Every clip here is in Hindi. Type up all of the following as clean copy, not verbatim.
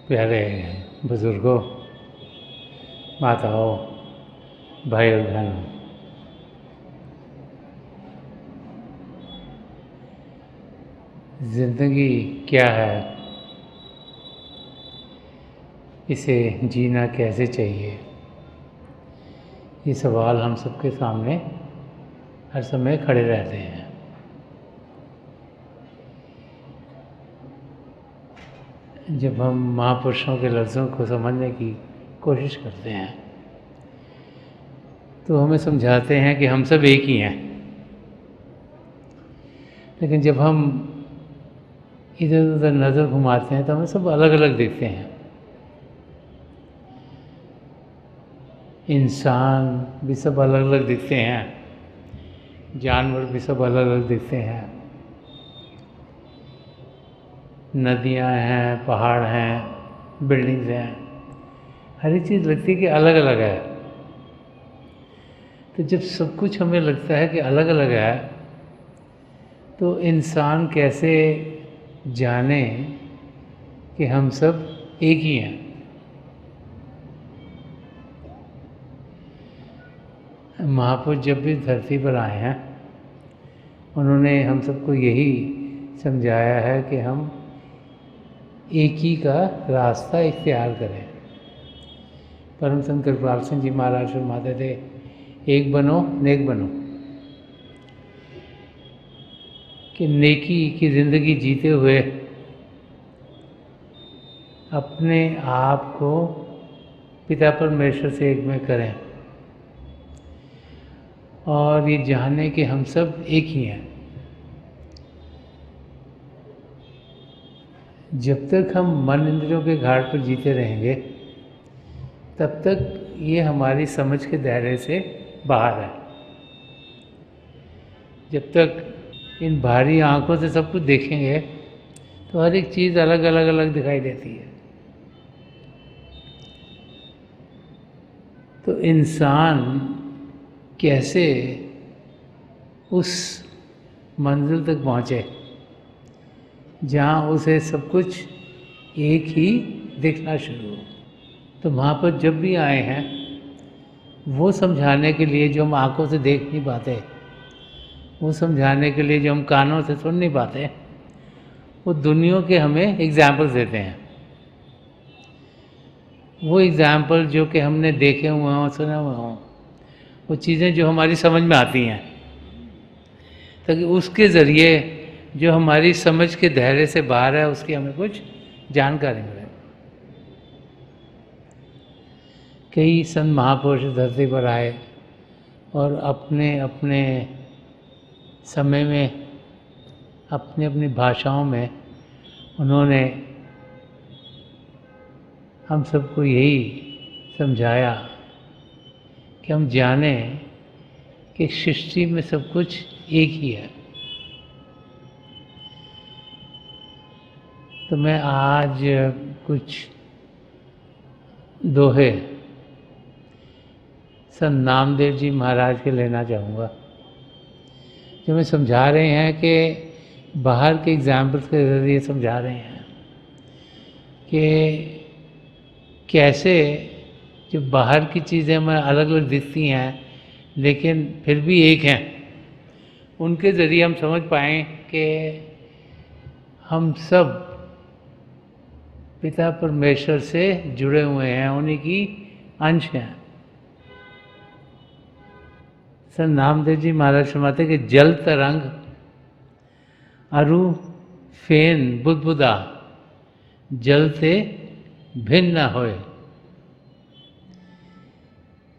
प्यारे बुजुर्गों, माताओं, भाई और बहनों, ज़िंदगी क्या है, इसे जीना कैसे चाहिए, ये सवाल हम सबके सामने हर समय खड़े रहते हैं। जब हम महापुरुषों के लफ्ज़ों को समझने की कोशिश करते हैं तो हमें समझाते हैं कि हम सब एक ही हैं, लेकिन जब हम इधर उधर नज़र घुमाते हैं तो हमें सब अलग अलग दिखते हैं। इंसान भी सब अलग अलग दिखते हैं, जानवर भी सब अलग अलग दिखते हैं, नदियाँ हैं, पहाड़ हैं, बिल्डिंग्स हैं, हर एक चीज़ लगती है कि अलग अलग है। तो जब सब कुछ हमें लगता है कि अलग अलग है तो इंसान कैसे जाने कि हम सब एक ही हैं। महापुरुष जब भी धरती पर आए हैं उन्होंने हम सबको यही समझाया है कि हम एक ही का रास्ता इख्तियार करें। परम संत कृपाल सिंह जी महाराज फरमाते थे, एक बनो नेक बनो। कि नेकी की ज़िंदगी जीते हुए अपने आप को पिता परमेश्वर से एक में करें और ये जाने कि हम सब एक ही हैं। जब तक हम मन इंद्रियों के घाट पर जीते रहेंगे तब तक ये हमारी समझ के दायरे से बाहर है। जब तक इन भारी आंखों से सब कुछ देखेंगे तो हर एक चीज़ अलग अलग अलग दिखाई देती है। तो इंसान कैसे उस मंजिल तक पहुँचे जहाँ उसे सब कुछ एक ही दिखना शुरू हो। तो महापुरुष जब भी आए हैं वो समझाने के लिए जो हम आंखों से देख नहीं पाते, वो समझाने के लिए जो हम कानों से सुन नहीं पाते, वो दुनिया के हमें एग्जाम्पल्स देते हैं। वो एग्ज़ाम्पल जो कि हमने देखे हुए हों, सुने हुए हों, वो चीज़ें जो हमारी समझ में आती हैं, ताकि उसके ज़रिए जो हमारी समझ के दायरे से बाहर है उसकी हमें कुछ जानकारी मिले। कई संत महापुरुष धरती पर आए और अपने अपने समय में अपनी अपनी भाषाओं में उन्होंने हम सबको यही समझाया कि हम जानें कि सृष्टि में सब कुछ एक ही है। तो मैं आज कुछ दोहे संत नामदेव जी महाराज के लेना चाहूँगा, जो मैं समझा रहे हैं कि बाहर के एग्जाम्पल्स के ज़रिए समझा रहे हैं कि कैसे जो बाहर की चीज़ें हमें अलग अलग दिखती हैं लेकिन फिर भी एक हैं, उनके ज़रिए हम समझ पाएँ कि हम सब पिता परमेश्वर से जुड़े हुए हैं, उन्हीं की अंश हैं। संत नामदेव जी महाराज फरमाते कि जल तरंग अरु फेन बुदबुदा जलते भिन्न न होए।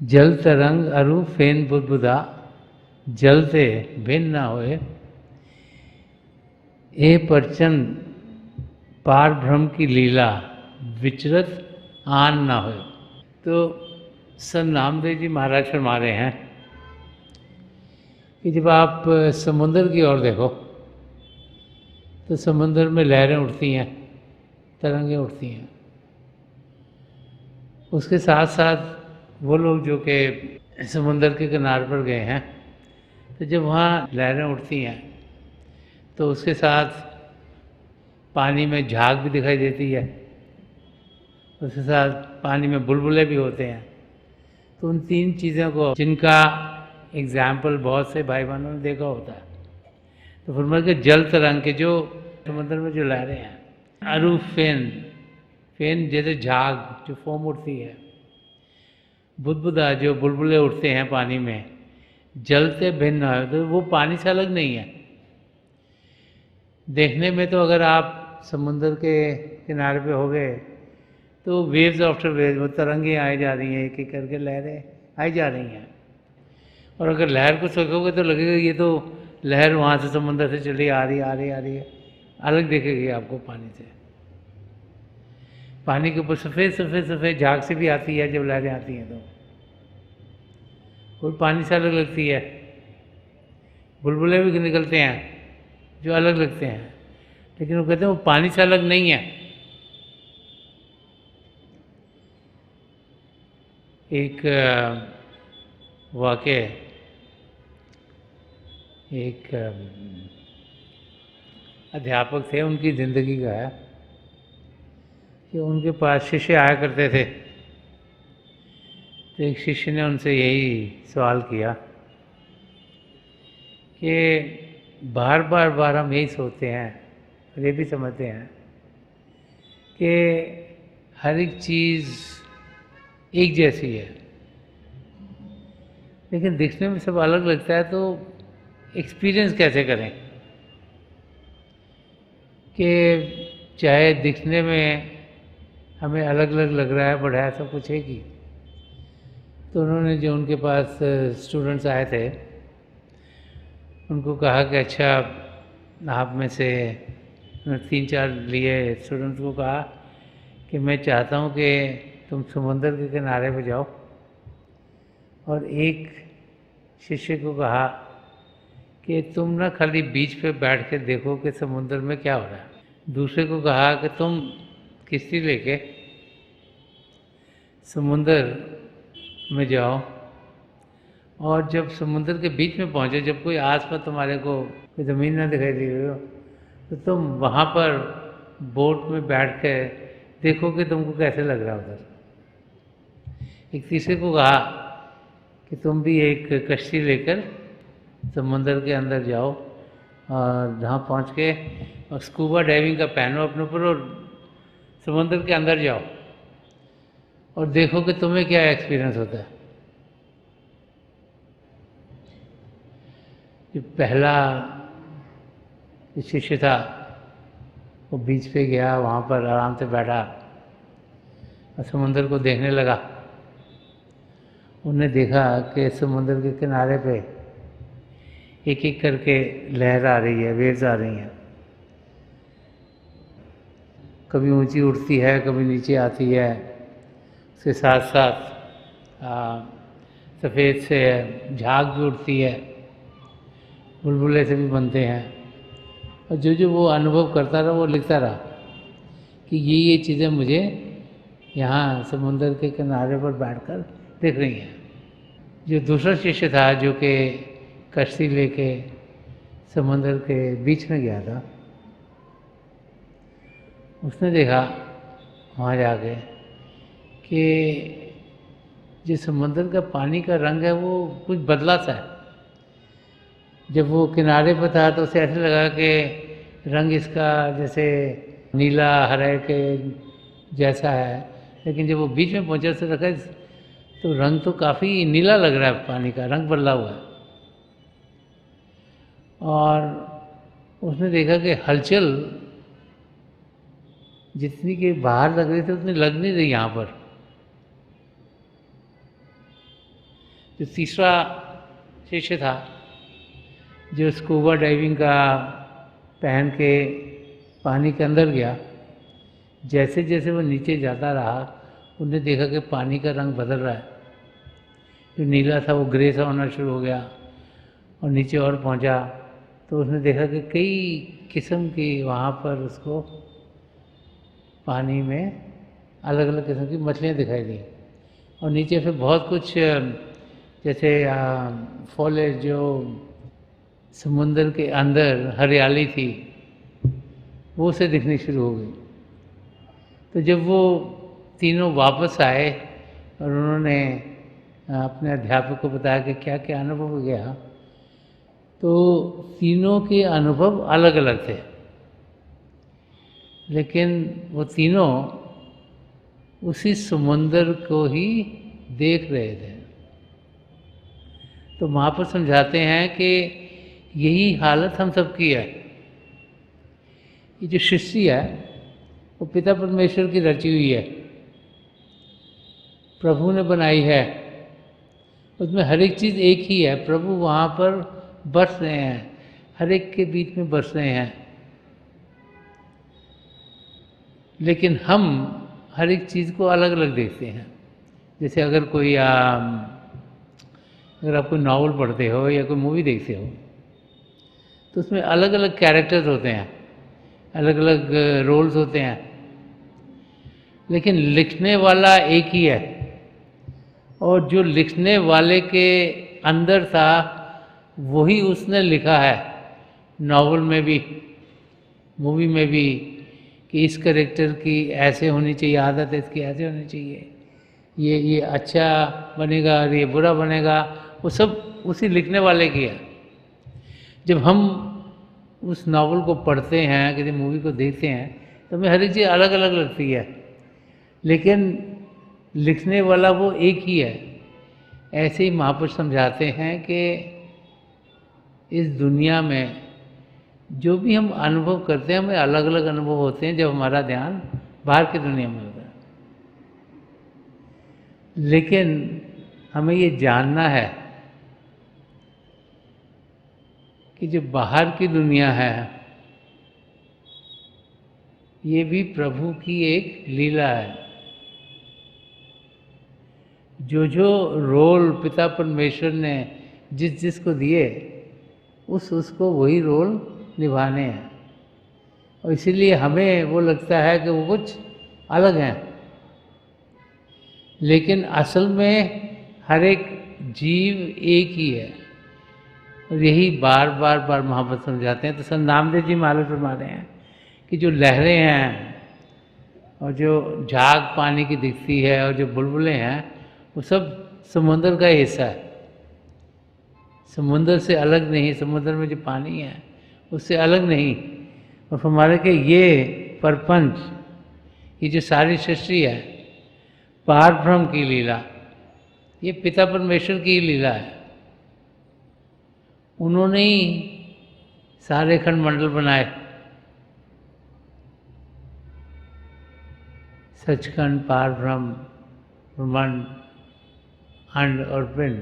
जल तरंग अरु फेन बुदबुदा जलते भिन्न न होए। ए परचन पार ब्रह्म की लीला विचरत आन ना हो। तो संत नामदेव जी महाराज फरमा रहे हैं कि जब आप समुद्र की ओर देखो तो समुद्र में लहरें उठती हैं, तरंगें उठती हैं। उसके साथ साथ वो लोग जो कि समुद्र के किनारे पर गए हैं, तो जब वहाँ लहरें उठती हैं तो उसके साथ पानी में झाग भी दिखाई देती है। उसके साथ पानी में बुलबुले भी होते हैं। तो उन तीन चीज़ों को, जिनका एग्जाम्पल बहुत से भाई बहनों ने देखा होता है, तो फरमाया कि जल तरंग के जो समुद्र में जो लहरें हैं, अरू फेन, फेन जैसे झाग जो फोम उठती है, बुदबुदा जो बुलबुले उठते हैं पानी में, जल से भिन्न है, तो वो पानी से अलग नहीं है। देखने में तो अगर आप समुद्र के किनारे पे हो गए तो वेव्स आफ्टर वेव्स, वो तरंगें आई जा रही हैं, एक एक करके लहरें आई जा रही हैं। और अगर लहर को देखोगे तो लगेगा ये तो लहर वहाँ से समुद्र से चली आ रही है, अलग दिखेगी आपको पानी से। पानी के ऊपर सफ़ेद सफ़ेद सफ़ेद झाग से भी आती है जब लहरें आती हैं, तो वो पानी से अलग लगती है। बुलबुले भी निकलते हैं जो अलग लगते हैं, लेकिन वो कहते हैं वो पानी से अलग नहीं है। एक वाक़या, एक अध्यापक थे, उनकी ज़िंदगी का है कि उनके पास शिष्य आया करते थे। तो एक शिष्य ने उनसे यही सवाल किया कि बार बार हम यही सोचते हैं और ये भी समझते हैं कि हर एक चीज़ एक जैसी है, लेकिन दिखने में सब अलग लगता है, तो एक्सपीरियंस कैसे करें कि चाहे दिखने में हमें अलग अलग लग रहा है, बट है सब कुछ एक ही। तो उन्होंने जो उनके पास स्टूडेंट्स आए थे उनको कहा कि अच्छा, आप में से 3-4 लिए स्टूडेंट्स को कहा कि मैं चाहता हूँ कि तुम समुद्र के किनारे पे जाओ, और एक शिष्य को कहा कि तुम ना खाली बीच पे बैठ के देखो कि समुद्र में क्या हो रहा है। दूसरे को कहा कि तुम किश्ती लेके समुद्र में जाओ, और जब समुद्र के बीच में पहुँचो, जब कोई आसपास तुम्हारे को कोई ज़मीन ना दिखाई दे रही हो, तो तुम वहाँ पर बोट में बैठ के देखो कि तुमको कैसे लग रहा है उधर। एक तीसरे को कहा कि तुम भी एक कश्ती लेकर समुद्र के अंदर जाओ, और जहाँ पहुँच के और स्कूबा डाइविंग का पहनो अपने ऊपर, और समुद्र के अंदर जाओ और देखो कि तुम्हें क्या एक्सपीरियंस होता है। जो पहला शिष्य था वो बीच पे गया, वहाँ पर आराम से बैठा और समुद्र को देखने लगा। उन्हें देखा कि समुद्र के किनारे पे एक एक करके लहर आ रही है, वेव्स आ रही हैं, कभी ऊंची उठती है, कभी नीचे आती है। उसके साथ साथ सफ़ेद से झाग भी उठती है, बुलबुले से भी बनते हैं। और जो वो अनुभव करता रहा, वो लिखता रहा कि ये चीज़ें मुझे यहाँ समुद्र के किनारे पर बैठकर दिख रही हैं। जो दूसरा शिष्य था जो कि कश्ती लेके समुद्र के बीच में गया था, उसने देखा वहाँ जाके कि जो समुद्र का पानी का रंग है वो कुछ बदला सा है। जब वो किनारे पर था तो उसे ऐसे लगा कि रंग इसका जैसे नीला हरे के जैसा है, लेकिन जब वो बीच में पहुंचा उसे रखा तो रंग तो काफ़ी नीला लग रहा है, पानी का रंग बदला हुआ है। और उसने देखा कि हलचल जितनी कि बाहर लग रही थी उतनी लग नहीं रही यहाँ पर। जो तीसरा शिष्य था जो स्कूबा डाइविंग का पहन के पानी के अंदर गया, जैसे जैसे वो नीचे जाता रहा उन्हें देखा कि पानी का रंग बदल रहा है। जो नीला था वो ग्रे सा होना शुरू हो गया, और नीचे और पहुंचा तो उसने देखा कि कई किस्म की वहाँ पर उसको पानी में अलग अलग किस्म की मछलियाँ दिखाई दी। और नीचे फिर बहुत कुछ जैसे फॉलेज जो समुद्र के अंदर हरियाली थी वो उसे दिखनी शुरू हो गई। तो जब वो तीनों वापस आए और उन्होंने अपने अध्यापक को बताया कि क्या क्या अनुभव हो गया। तो तीनों के अनुभव अलग अलग थे, लेकिन वो तीनों उसी समुंदर को ही देख रहे थे। तो महापुरुष समझाते हैं कि यही हालत हम सबकी है। ये जो सृष्टि है वो पिता परमेश्वर की रची हुई है, प्रभु ने बनाई है। उसमें हर एक चीज़ एक ही है, प्रभु वहाँ पर बस रहे हैं, हर एक के बीच में बस रहे हैं। लेकिन हम हर एक चीज़ को अलग अलग देखते हैं। जैसे अगर आप कोई नावल पढ़ते हो या कोई मूवी देखते हो, तो उसमें अलग अलग कैरेक्टर्स होते हैं, अलग अलग रोल्स होते हैं, लेकिन लिखने वाला एक ही है। और जो लिखने वाले के अंदर था वही उसने लिखा है, नावल में भी, मूवी में भी, कि इस कैरेक्टर की ऐसे होनी चाहिए, आदत इसकी ऐसे होनी चाहिए, ये अच्छा बनेगा और ये बुरा बनेगा, वो सब उसी लिखने वाले की है। जब हम उस नावल को पढ़ते हैं, किसी मूवी को देखते हैं, तो हमें हर एक चीज़ अलग अलग लगती है, लेकिन लिखने वाला वो एक ही है। ऐसे ही महापुरुष समझाते हैं कि इस दुनिया में जो भी हम अनुभव करते हैं, हमें अलग अलग अनुभव होते हैं जब हमारा ध्यान बाहर की दुनिया में होता है। लेकिन हमें ये जानना है कि जो बाहर की दुनिया है ये भी प्रभु की एक लीला है। जो जो रोल पिता परमेश्वर ने जिस जिसको दिए, उसको वही रोल निभाने हैं। और इसीलिए हमें वो लगता है कि वो कुछ अलग हैं, लेकिन असल में हर एक जीव एक ही है। और यही बार बार बार महापुरुष समझाते हैं। तो संत नामदेव जी महाराज फरमा रहे हैं कि जो लहरें हैं और जो झाग पानी की दिखती है और जो बुलबुलें हैं, वो सब समुद्र का हिस्सा है, समुद्र से अलग नहीं। समुद्र में जो पानी है उससे अलग नहीं। और हमारे के ये परपंच, ये जो सारी सृष्टि है, पार ब्रह्म की लीला, ये पिता परमेश्वर की लीला है। उन्होंने ही सारे खंड मंडल बनाए, सचखंड, पार ब्रह्म, ब्रह्मांड, अंड और पिंड।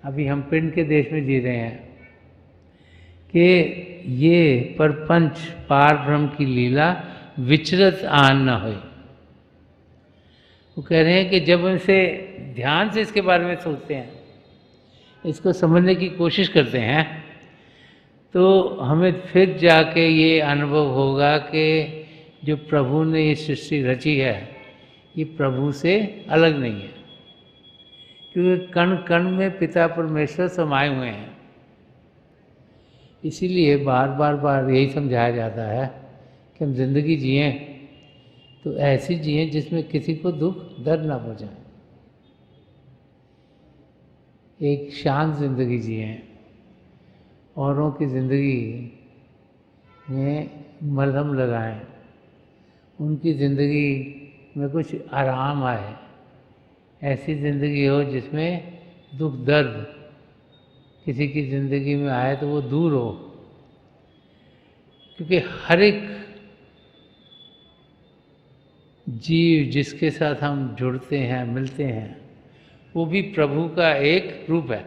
अभी हम पिंड के देश में जी रहे हैं कि ये परपंच पार ब्रह्म की लीला विचरत आन न होए। वो कह रहे हैं कि जब इसे ध्यान से इसके बारे में सोचते हैं, इसको समझने की कोशिश करते हैं, तो हमें फिर जाके ये अनुभव होगा कि जो प्रभु ने ये सृष्टि रची है ये प्रभु से अलग नहीं है, क्योंकि कण कण में पिता परमेश्वर समाये हुए हैं। इसीलिए बार बार बार यही समझाया जाता है कि हम जिंदगी जिएं तो ऐसी जिएं जिसमें किसी को दुख दर्द ना पहुंचाए। एक शांत जिंदगी जिएं, औरों की जिंदगी में मलहम लगाएं, उनकी ज़िंदगी में कुछ आराम आए। ऐसी ज़िंदगी हो जिसमें दुख दर्द किसी की ज़िंदगी में आए तो वो दूर हो, क्योंकि हर एक जीव जिसके साथ हम जुड़ते हैं, मिलते हैं, वो भी प्रभु का एक रूप है।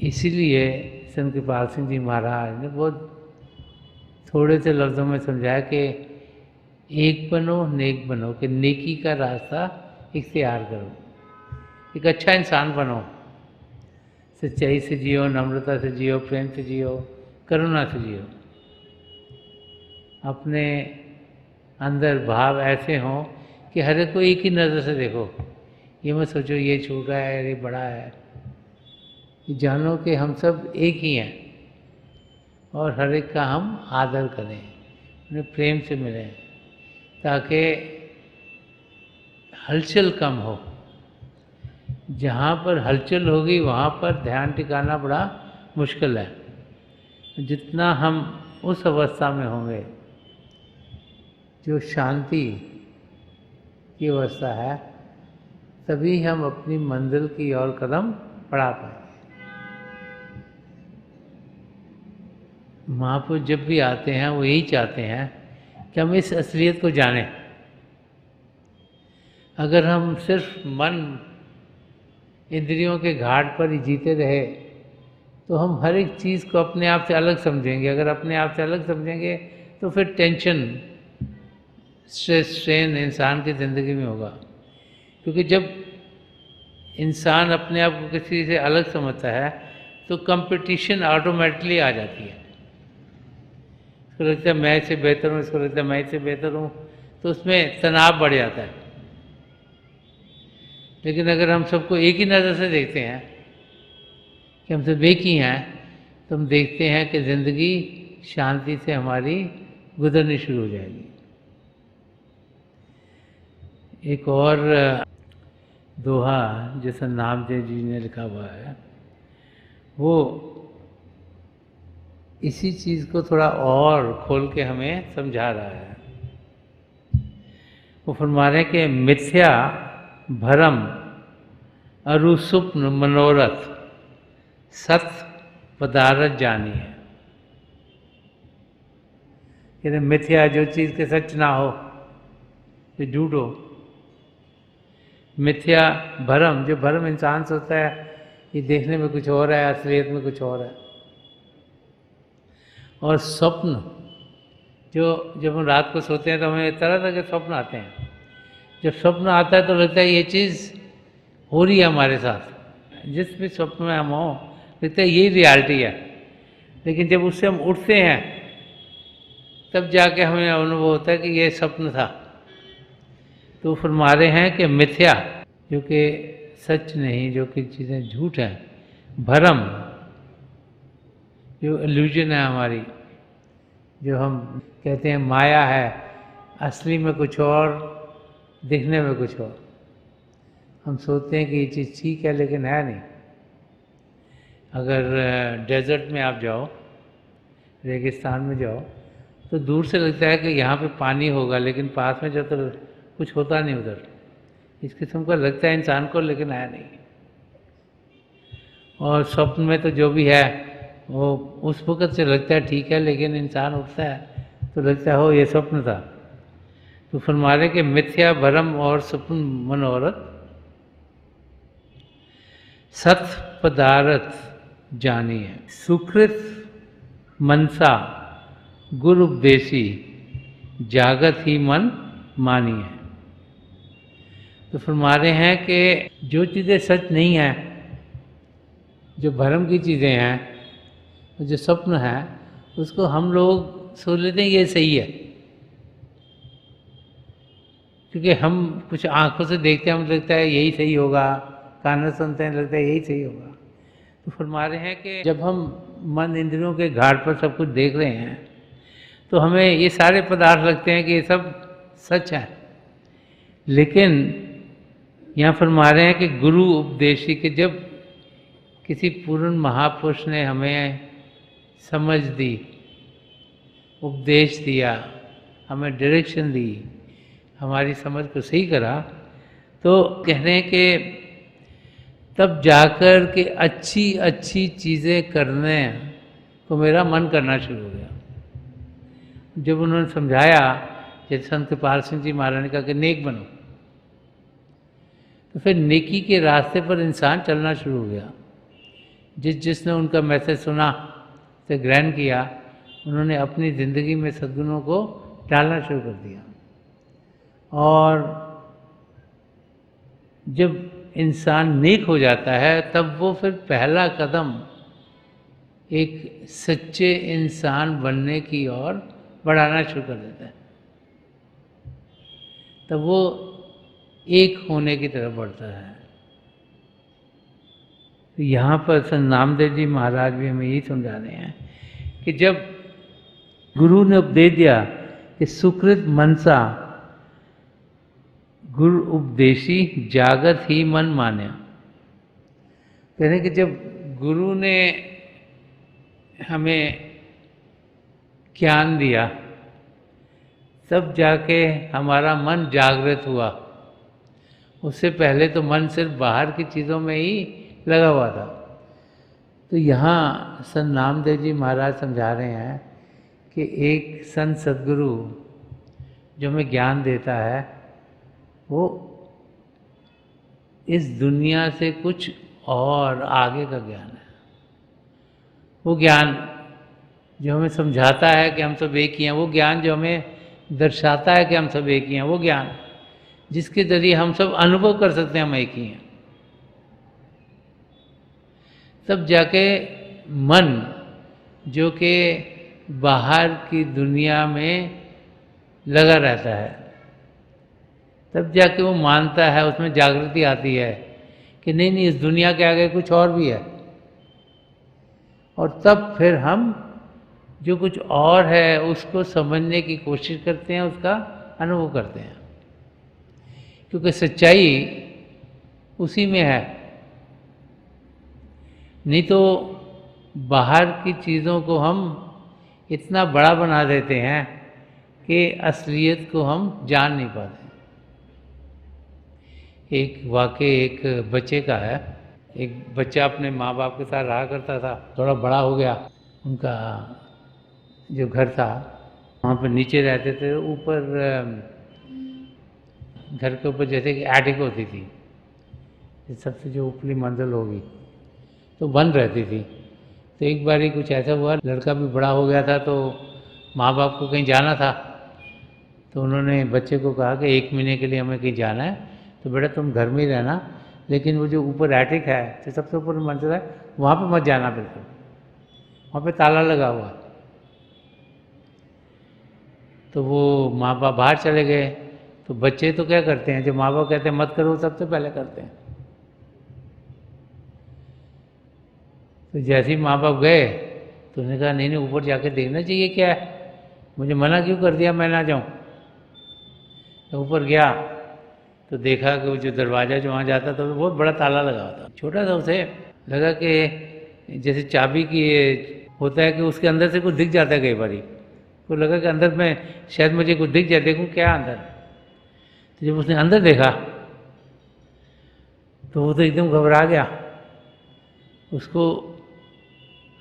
इसीलिए संत कृपाल सिंह जी महाराज ने बहुत थोड़े से लफ्ज़ों में समझाया कि एक बनो नेक बनो, कि नेकी का रास्ता इख्तियार करो, एक अच्छा इंसान बनो, सच्चाई से जियो, नम्रता से जियो, प्रेम से जियो, करुणा से जियो। अपने अंदर भाव ऐसे हों कि हर एक को एक ही नज़र से देखो। ये मत सोचो ये छोटा है, ये बड़ा है। जानो कि हम सब एक ही हैं और हर एक का हम आदर करें, उन्हें प्रेम से मिलें, ताकि हलचल कम हो। जहाँ पर हलचल होगी वहाँ पर ध्यान टिकाना बड़ा मुश्किल है। जितना हम उस अवस्था में होंगे जो शांति की अवस्था है, तभी हम अपनी मंजिल की ओर कदम बढ़ा पाएंगे। महापुरुष जब भी आते हैं वो यही चाहते हैं कि हम इस असलियत को जानें। अगर हम सिर्फ मन इंद्रियों के घाट पर ही जीते रहे तो हम हर एक चीज़ को अपने आप से अलग समझेंगे। अगर अपने आप से अलग समझेंगे तो फिर टेंशन, स्ट्रेस, स्ट्रेन इंसान की ज़िंदगी में होगा। क्योंकि जब इंसान अपने आप को किसी से अलग समझता है तो कंपटीशन ऑटोमेटिकली आ जाती है। इसको लगता है मैं इससे बेहतर हूँ, इसको लगता है मैं इससे बेहतर हूँ, तो उसमें तनाव बढ़ जाता है। लेकिन अगर हम सबको एक ही नज़र से देखते हैं कि हम सब एक ही हैं, तो हम देखते हैं कि ज़िंदगी शांति से हमारी गुजरनी शुरू हो जाएगी। एक और दोहा जैसा नामदेव जी ने लिखा हुआ है, वो इसी चीज़ को थोड़ा और खोल के हमें समझा रहा है। वो फरमा रहे हैं कि मिथ्या भरम अरुसुप्न मनोरथ सत पदारथ जानी है। कहते मिथ्या जो चीज़ के सच ना हो, जो झूठ हो। मिथ्या भरम, जो भरम इंसान सोचता है कि देखने में कुछ और है, असलियत में कुछ और है। और स्वप्न, जो जब हम रात को सोते हैं तो हमें तरह तरह के स्वप्न आते हैं। जब स्वप्न आता है तो लगता है ये चीज़ हो रही है हमारे साथ। जिस भी स्वप्न में हम हों लगता है यही रियलिटी है। लेकिन जब उससे हम उठते हैं तब जाके हमें अनुभव होता है कि ये स्वप्न था। तो फरमा रहे हैं कि मिथ्या जो कि सच नहीं, जो कि चीज़ें झूठ हैं, भरम जो इल्यूजन है हमारी, जो हम कहते हैं माया है, असली में कुछ और, दिखने में कुछ और। हम सोचते हैं कि ये चीज़ ठीक है लेकिन है नहीं। अगर डेजर्ट में आप जाओ, रेगिस्तान में जाओ, तो दूर से लगता है कि यहाँ पे पानी होगा, लेकिन पास में जाओ तो कुछ होता नहीं उधर। इस किस्म का लगता है इंसान को, लेकिन है नहीं। और स्वप्न में तो जो भी है वो उस वक़्त से लगता है ठीक है, लेकिन इंसान उठता है तो लगता है हो ये स्वप्न था। तो फरमा रहे कि मिथ्या भरम और स्वप्न मनोरथ सत पदारथ जानी है। सुकृत मनसा गुरु उपदेशी जागत ही मन मानी है। तो फरमा रहे हैं कि जो चीज़ें सच नहीं हैं, जो भरम की चीज़ें हैं, जो स्वप्न है, उसको हम लोग सोच लेते हैं ये सही है। क्योंकि हम कुछ आंखों से देखते हैं, हमें लगता है यही सही होगा, कानों से सुनते हैं लगता है यही सही होगा। तो फरमा रहे हैं कि जब हम मन इंद्रियों के घाट पर सब कुछ देख रहे हैं तो हमें ये सारे पदार्थ लगते हैं कि ये सब सच है। लेकिन यहाँ फरमा रहे हैं कि गुरु उपदेशी के, जब किसी पूर्ण महापुरुष ने हमें समझ दी, उपदेश दिया, हमें डायरेक्शन दी, हमारी समझ को सही करा, तो कह रहे हैं कि तब जाकर के अच्छी अच्छी चीज़ें करने को मेरा मन करना शुरू हो गया। जब उन्होंने समझाया, जैसे संत कृपाल सिंह जी महाराज ने कहा कि नेक बनो, तो फिर नेकी के रास्ते पर इंसान चलना शुरू हो गया। जिसने उनका मैसेज सुना, से ग्रहण किया, उन्होंने अपनी ज़िंदगी में सद्गुणों को डालना शुरू कर दिया। और जब इंसान नेक हो जाता है तब वो फिर पहला कदम एक सच्चे इंसान बनने की ओर बढ़ाना शुरू कर देता है। तब वो एक होने की तरफ बढ़ता है। तो यहाँ पर संत नामदेव जी महाराज भी हमें यही समझा रहे हैं कि जब गुरु ने उपदेश दिया कि सुकृत मनसा गुरु उपदेशी जागत ही मन मान्या। कहने कि जब गुरु ने हमें ज्ञान दिया तब जाके हमारा मन जागृत हुआ। उससे पहले तो मन सिर्फ बाहर की चीज़ों में ही लगा हुआ था। तो यहाँ संत नामदेव जी महाराज समझा रहे हैं कि एक संत सद्गुरु जो हमें ज्ञान देता है वो इस दुनिया से कुछ और आगे का ज्ञान है। वो ज्ञान जो हमें समझाता है कि हम सब एक ही हैं, वो ज्ञान जो हमें दर्शाता है कि हम सब एक ही हैं, वो ज्ञान जिसके जरिए हम सब अनुभव कर सकते हैं हम एक ही हैं, तब जाके मन जो कि बाहर की दुनिया में लगा रहता है, तब जाके वो मानता है, उसमें जागृति आती है कि नहीं नहीं, इस दुनिया के आगे कुछ और भी है। और तब फिर हम जो कुछ और है उसको समझने की कोशिश करते हैं, उसका अनुभव करते हैं, क्योंकि सच्चाई उसी में है। नहीं तो बाहर की चीज़ों को हम इतना बड़ा बना देते हैं कि असलियत को हम जान नहीं पाते। एक वाक़ई एक बच्चे का है। एक बच्चा अपने माँ बाप के साथ रहा करता था, थोड़ा बड़ा हो गया। उनका जो घर था वहाँ पर नीचे रहते थे, ऊपर घर के ऊपर जैसे कि एटिक होती थी, सबसे जो ऊपरी मंजिल होगी तो बंद रहती थी। तो एक बार ही कुछ ऐसा हुआ, लड़का भी बड़ा हो गया था, तो माँ बाप को कहीं जाना था, तो उन्होंने बच्चे को कहा कि 1 महीने के लिए हमें कहीं जाना है, तो बेटा तुम घर में ही रहना, लेकिन वो जो ऊपर एटिक है, जो सबसे ऊपर मंजिल है, वहाँ पे मत जाना बिल्कुल, वहाँ पे ताला लगा हुआ है। तो वो माँ बाप बाहर चले गए। तो बच्चे तो क्या करते हैं, जो माँ बाप कहते हैं मत करो, सबसे पहले करते हैं। तो जैसे ही माँ बाप गए तो उन्होंने कहा नहीं नहीं, ऊपर जाके देखना चाहिए क्या है, मुझे मना क्यों कर दिया मैं ना जाऊँ। तो ऊपर गया तो देखा कि वो जो दरवाज़ा जो वहाँ जाता था, बहुत बड़ा ताला लगा हुआ था। छोटा था, उसे लगा कि जैसे चाबी की होता है कि उसके अंदर से कुछ दिख जाता है कई बार। तो लगा कि अंदर में शायद मुझे कुछ दिख जाए, देखूँ क्या अंदर। तो जब उसने अंदर देखा तो वो तो एकदम घबरा गया। उसको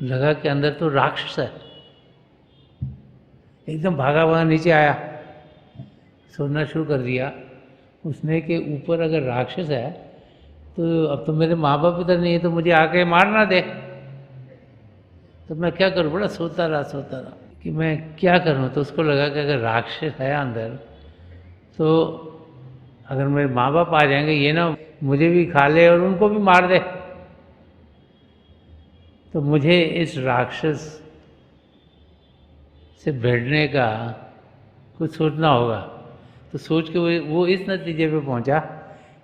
लगा कि अंदर तो राक्षस है। एकदम भागा भागा नीचे आया, सोचना शुरू कर दिया उसने कि ऊपर अगर राक्षस है तो अब तो मेरे माँ बाप इधर नहीं है, तो मुझे आके मार ना दे, तो मैं क्या करूँ। बड़ा सोचता रहा कि मैं क्या करूँ। तो उसको लगा कि अगर राक्षस है अंदर तो अगर मेरे माँ बाप आ जाएंगे, ये ना मुझे भी खा ले और उनको भी मार दे, तो मुझे इस राक्षस से भिड़ने का कुछ सोचना होगा। तो सोच के वो इस नतीजे पे पहुंचा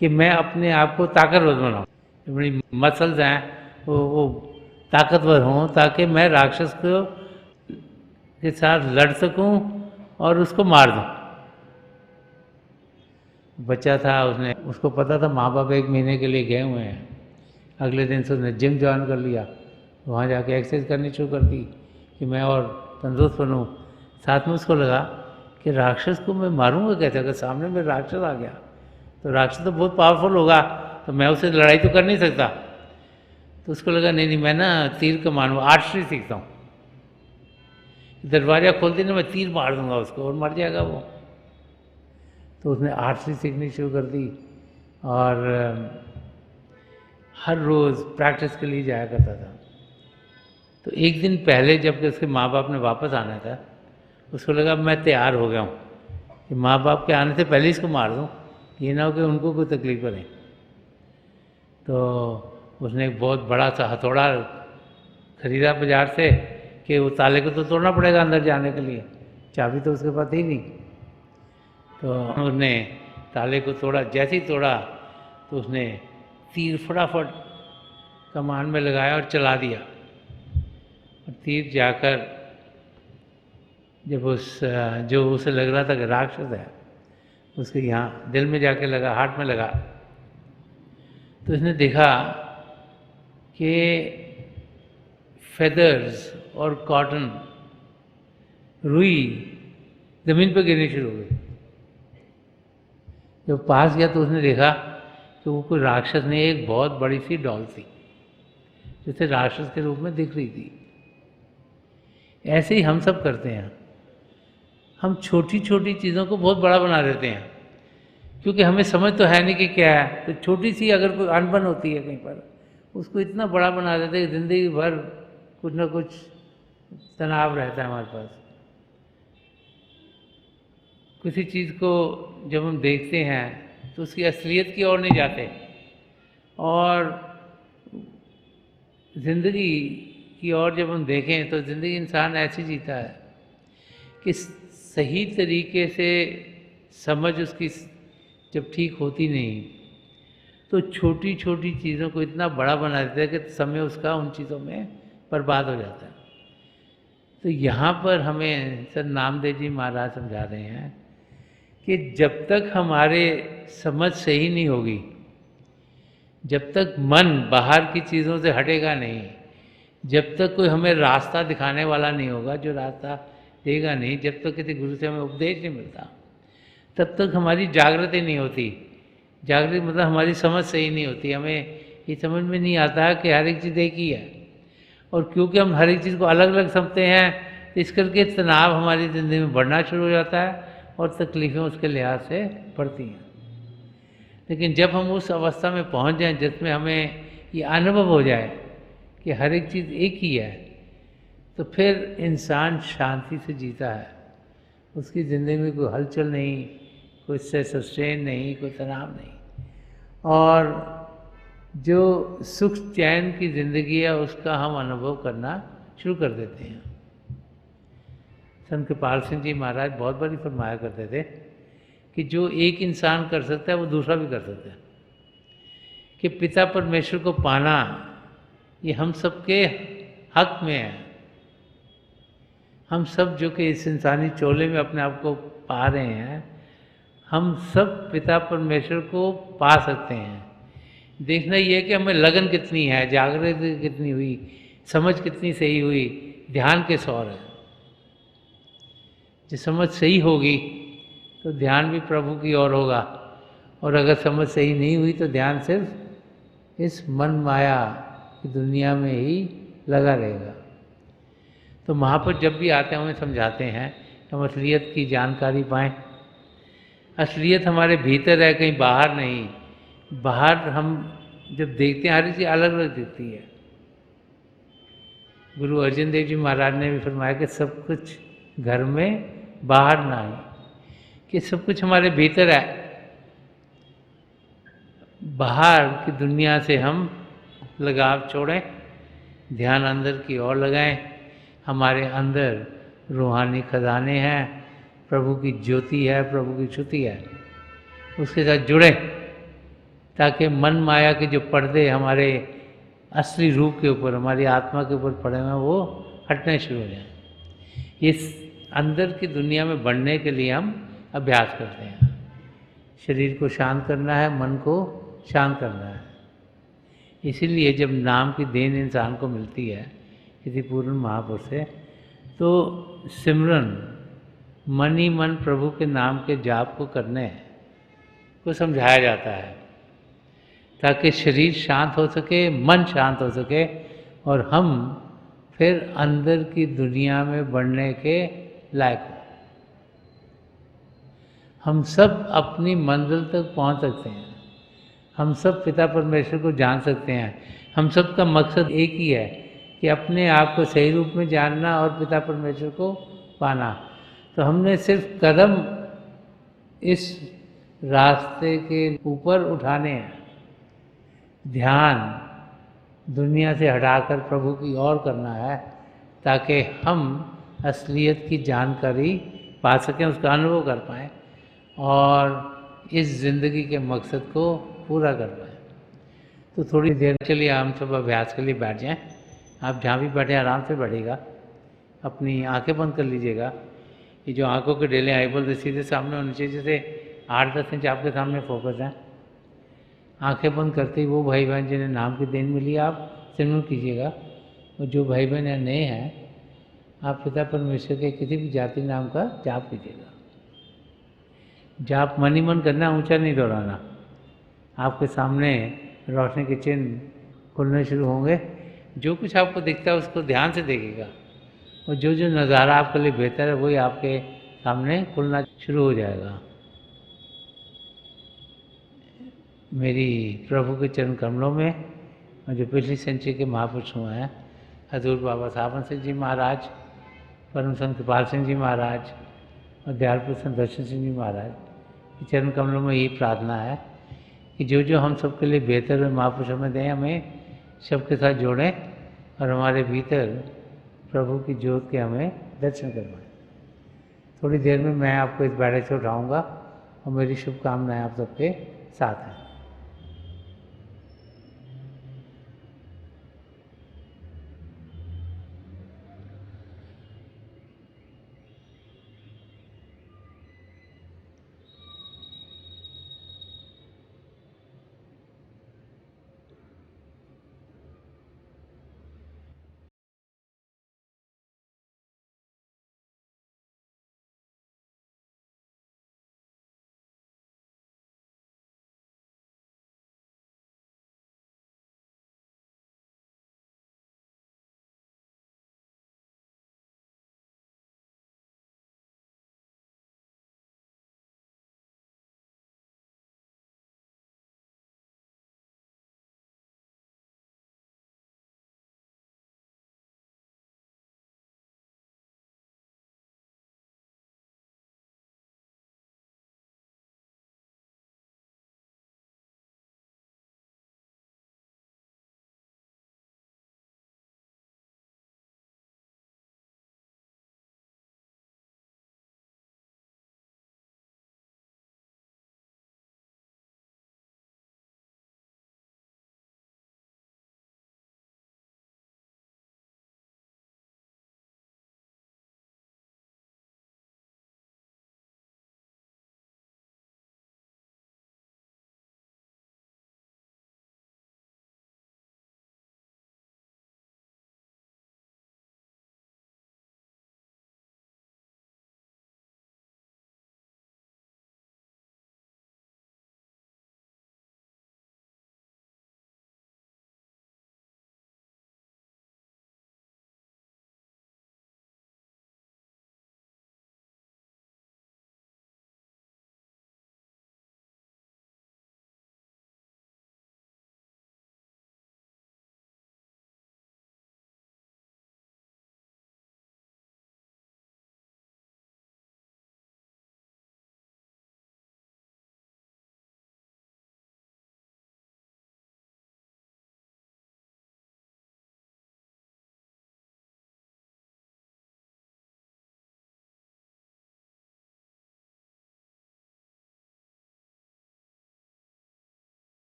कि मैं अपने आप को ताकतवर बनाऊँ, अपनी मसल्स हैं वो ताकतवर हों, ताकि मैं राक्षस को के साथ लड़ सकूं और उसको मार दूं। बच्चा था, उसको पता था माँ बाप 1 महीने के लिए गए हुए हैं। अगले दिन से उसने जिम ज्वाइन कर लिया, वहाँ जाके एक्सरसाइज करनी शुरू कर दी कि मैं और तंदुरुस्त बनूँ। साथ में उसको लगा कि राक्षस को मैं मारूंगा कैसे, अगर सामने में राक्षस आ गया तो राक्षस तो बहुत पावरफुल होगा, तो मैं उससे लड़ाई तो कर नहीं सकता। तो उसको लगा नहीं नहीं, मैं ना तीर कमान आर्चरी सीखता हूँ, दरवाज़ा खोलते ना मैं तीर मार दूंगा उसको और मर जाएगा वो। तो उसने आर्चरी सीखनी शुरू कर दी और हर रोज़ प्रैक्टिस के लिए जाया करता था। तो एक दिन पहले जब उसके माँ बाप ने वापस आना था, उसको लगा मैं तैयार हो गया हूँ कि माँ बाप के आने से पहले इसको मार दूँ, ये ना हो कि उनको कोई तकलीफ पड़े। तो उसने एक बहुत बड़ा सा हथौड़ा खरीदा बाजार से कि वो ताले को तो तोड़ना पड़ेगा अंदर जाने के लिए, चाबी तो उसके पास ही नहीं। तो उसने ताले को तोड़ा, जैसे ही तोड़ा तो उसने तीर फटाफट कमान में लगाया और चला दिया। और तीर जाकर जब जो उसे लग रहा था कि राक्षस है, उसके यहाँ दिल में जाके लगा, हार्ट में लगा। तो उसने देखा कि फेदर्स और कॉटन, रुई जमीन पर गिरनी शुरू हो गई। जब पास गया तो उसने देखा कि वो कोई राक्षस नहीं, एक बहुत बड़ी सी डॉल थी, जैसे राक्षस के रूप में दिख रही थी। ऐसे ही हम सब करते हैं, हम छोटी छोटी चीज़ों को बहुत बड़ा बना देते हैं, क्योंकि हमें समझ तो है नहीं कि क्या है। तो छोटी सी अगर कोई अनबन होती है कहीं पर, उसको इतना बड़ा बना देते हैं कि ज़िंदगी भर कुछ ना कुछ तनाव रहता है हमारे पास। किसी चीज़ को जब हम देखते हैं तो उसकी असलियत की ओर नहीं जाते, और ज़िंदगी की ओर जब हम देखें तो ज़िंदगी इंसान ऐसी जीता है कि सही तरीके से समझ उसकी जब ठीक होती नहीं, तो छोटी छोटी चीज़ों को इतना बड़ा बना देता है कि समय उसका उन चीज़ों में बर्बाद हो जाता है। तो यहाँ पर हमें सर नामदेव जी महाराज समझा रहे हैं कि जब तक हमारे समझ सही नहीं होगी, जब तक मन बाहर की चीज़ों से हटेगा नहीं, जब तक कोई हमें रास्ता दिखाने वाला नहीं होगा, जो रास्ता देगा नहीं, जब तक किसी गुरु से हमें उपदेश नहीं मिलता, तब तक हमारी जागृति नहीं होती। जागृति मतलब हमारी समझ सही नहीं होती। हमें ये समझ में नहीं आता कि हर एक चीज़ एक ही है, और क्योंकि हम हर एक चीज़ को अलग अलग समझते हैं, तो इस करके तनाव हमारी ज़िंदगी में बढ़ना शुरू हो जाता है और तकलीफ़ें उसके लिहाज से बढ़ती हैं। लेकिन जब हम उस अवस्था में पहुंच जाएं जिसमें हमें ये अनुभव हो जाए कि हर एक चीज़ एक ही है, तो फिर इंसान शांति से जीता है। उसकी ज़िंदगी में कोई हलचल नहीं, कोई से सस्टेन नहीं, कोई तनाव नहीं, और जो सुख चैन की ज़िंदगी है उसका हम अनुभव करना शुरू कर देते हैं। संत कृपाल सिंह जी महाराज बहुत बारी फरमाया करते थे कि जो एक इंसान कर सकता है वो दूसरा भी कर सकता है, कि पिता परमेश्वर को पाना ये हम सबके हक में है। हम सब जो कि इस इंसानी चोले में अपने आप को पा रहे हैं, हम सब पिता परमेश्वर को पा सकते हैं। देखना ये है कि हमें लगन कितनी है, जागृति कितनी हुई, समझ कितनी सही हुई, ध्यान किस ओर है। जो समझ सही होगी तो ध्यान भी प्रभु की ओर होगा, और अगर समझ सही नहीं हुई तो ध्यान सिर्फ इस मन माया की दुनिया में ही लगा रहेगा। तो महापुरुष जब भी आते हैं हमें समझाते हैं कि हम असलियत की जानकारी पाएँ। असलियत हमारे भीतर है, कहीं बाहर नहीं। बाहर हम जब देखते हैं हर चीज़ अलग अलग दिखती है। गुरु अर्जन देव जी महाराज ने भी फरमाया कि सब कुछ घर में बाहर ना आए, कि सब कुछ हमारे भीतर है। बाहर की दुनिया से हम लगाव छोड़ें, ध्यान अंदर की ओर लगाएं। हमारे अंदर रूहानी खजाने हैं, प्रभु की ज्योति है, प्रभु की श्रुति है, उसके साथ जुड़ें, ताकि मन माया के जो पर्दे हमारे असली रूप के ऊपर, हमारी आत्मा के ऊपर पड़े हुए हैं, वो हटने शुरू हो जाएं। इस अंदर की दुनिया में बढ़ने के लिए हम अभ्यास करते हैं। शरीर को शांत करना है, मन को शांत करना है। इसीलिए जब नाम की देन इंसान को मिलती है किसी पूर्ण महापुरुष से, तो सिमरन मन ही मन प्रभु के नाम के जाप को करने को समझाया जाता है, ताकि शरीर शांत हो सके, मन शांत हो सके, और हम फिर अंदर की दुनिया में बढ़ने के लायक हो। हम सब अपनी मंजिल तक पहुंच सकते हैं, हम सब पिता परमेश्वर को जान सकते हैं। हम सब का मकसद एक ही है कि अपने आप को सही रूप में जानना और पिता परमेश्वर को पाना। तो हमने सिर्फ कदम इस रास्ते के ऊपर उठाने हैं। ध्यान दुनिया से हटाकर प्रभु की ओर करना है, ताकि हम असलियत की जानकारी पा सकें, उसका अनुभव कर पाएँ और इस ज़िंदगी के मकसद को पूरा कर पाएँ। तो थोड़ी देर के लिए हम सब अभ्यास के लिए बैठ जाएं। आप जहाँ भी बैठे आराम से बैठिएगा, अपनी आंखें बंद कर लीजिएगा। ये जो आंखों के डेले आईबॉल सीधे सामने होने चाहिए, जैसे 8-10 इंच आपके सामने फोकस है। आंखें बंद करते ही वो भाई बहन जिन्हें नाम की देन मिली आप सिमरन कीजिएगा, और जो भाई बहन या नए हैं आप पिता परमेश्वर के किसी भी जाति नाम का जाप कीजिएगा। जाप मन ही मन करना, ऊंचा नहीं दोहराना। आपके सामने रोशनी के चिन्ह खुलने शुरू होंगे। जो कुछ आपको दिखता है उसको ध्यान से देखिएगा, और जो जो नज़ारा आपके लिए बेहतर है वही आपके सामने खुलना शुरू हो जाएगा। मेरी प्रभु के चरण कमलों में, और जो पिछली सेंचुरी के महापुरुष हुए हैं, हजूर बाबा सावन सिंह जी महाराज, परम संत कृपाल सिंह जी महाराज और दयालपुर संत दर्शन सिंह जी महाराज के चरण कमलों में यही प्रार्थना है कि जो जो हम सबके लिए बेहतर और महापुरुष हमें दें, हमें सबके साथ जोड़ें और हमारे भीतर प्रभु की ज्योत के हमें दर्शन करवाएं। थोड़ी देर में मैं आपको इस बैठक से उठाऊँगा, और मेरी शुभकामनाएं आप सबके साथ हैं।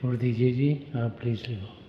छोड़ दीजिए जी, आप प्लीज़ लिखो।